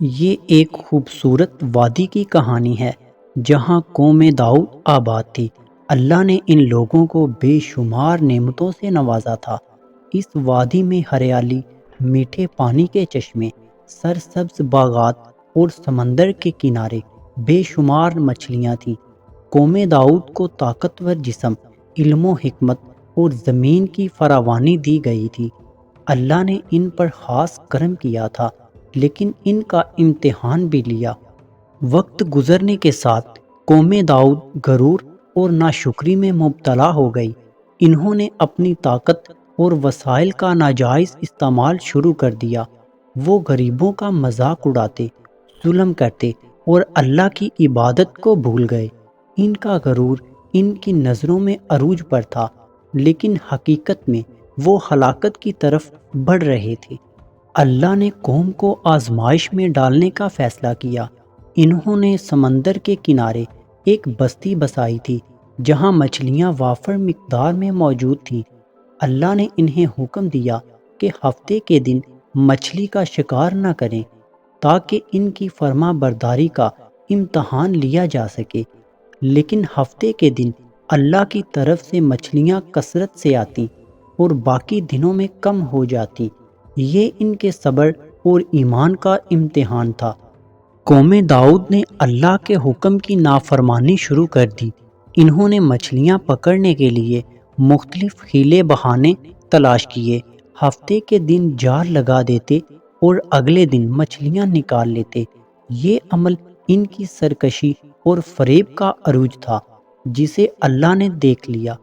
یہ ایک خوبصورت وادی کی کہانی ہے جہاں قوم داؤد آباد تھی۔ اللہ نے ان لوگوں کو بے شمار نعمتوں سے نوازا تھا۔ اس وادی میں ہریالی، میٹھے پانی کے چشمے، سرسبز باغات اور سمندر کے کنارے بے شمار مچھلیاں تھیں۔ قوم داؤد کو طاقتور جسم، علم و حکمت اور زمین کی فراوانی دی گئی تھی۔ اللہ نے ان پر خاص کرم کیا تھا، لیکن ان کا امتحان بھی لیا۔ وقت گزرنے کے ساتھ قوم داؤد غرور اور ناشکری میں مبتلا ہو گئی۔ انہوں نے اپنی طاقت اور وسائل کا ناجائز استعمال شروع کر دیا۔ وہ غریبوں کا مذاق اڑاتے، ظلم کرتے اور اللہ کی عبادت کو بھول گئے۔ ان کا غرور ان کی نظروں میں عروج پر تھا، لیکن حقیقت میں وہ ہلاکت کی طرف بڑھ رہے تھے۔ اللہ نے قوم کو آزمائش میں ڈالنے کا فیصلہ کیا۔ انہوں نے سمندر کے کنارے ایک بستی بسائی تھی جہاں مچھلیاں وافر مقدار میں موجود تھیں۔ اللہ نے انہیں حکم دیا کہ ہفتے کے دن مچھلی کا شکار نہ کریں تاکہ ان کی فرما برداری کا امتحان لیا جا سکے۔ لیکن ہفتے کے دن اللہ کی طرف سے مچھلیاں کثرت سے آتیں اور باقی دنوں میں کم ہو جاتی۔ یہ ان کے صبر اور ایمان کا امتحان تھا۔ قوم داؤد نے اللہ کے حکم کی نافرمانی شروع کر دی۔ انہوں نے مچھلیاں پکڑنے کے لیے مختلف حیلے بہانے تلاش کیے۔ ہفتے کے دن جال لگا دیتے اور اگلے دن مچھلیاں نکال لیتے۔ یہ عمل ان کی سرکشی اور فریب کا عروج تھا، جسے اللہ نے دیکھ لیا۔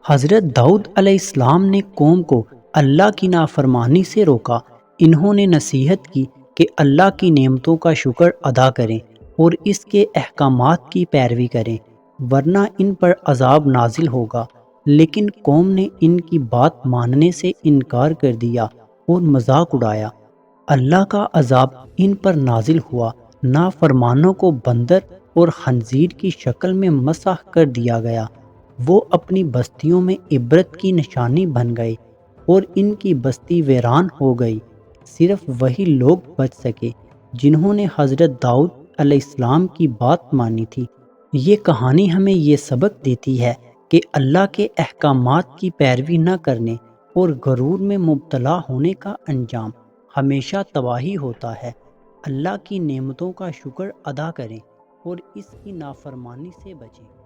حضرت داؤد علیہ السلام نے قوم کو اللہ کی نافرمانی سے روکا۔ انہوں نے نصیحت کی کہ اللہ کی نعمتوں کا شکر ادا کریں اور اس کے احکامات کی پیروی کریں، ورنہ ان پر عذاب نازل ہوگا۔ لیکن قوم نے ان کی بات ماننے سے انکار کر دیا اور مذاق اڑایا۔ اللہ کا عذاب ان پر نازل ہوا۔ نافرمانوں کو بندر اور خنزیر کی شکل میں مسح کر دیا گیا۔ وہ اپنی بستیوں میں عبرت کی نشانی بن گئے اور ان کی بستی ویران ہو گئی۔ صرف وہی لوگ بچ سکے جنہوں نے حضرت داؤد علیہ السلام کی بات مانی تھی۔ یہ کہانی ہمیں یہ سبق دیتی ہے کہ اللہ کے احکامات کی پیروی نہ کرنے اور غرور میں مبتلا ہونے کا انجام ہمیشہ تباہی ہوتا ہے۔ اللہ کی نعمتوں کا شکر ادا کریں اور اس کی نافرمانی سے بچیں۔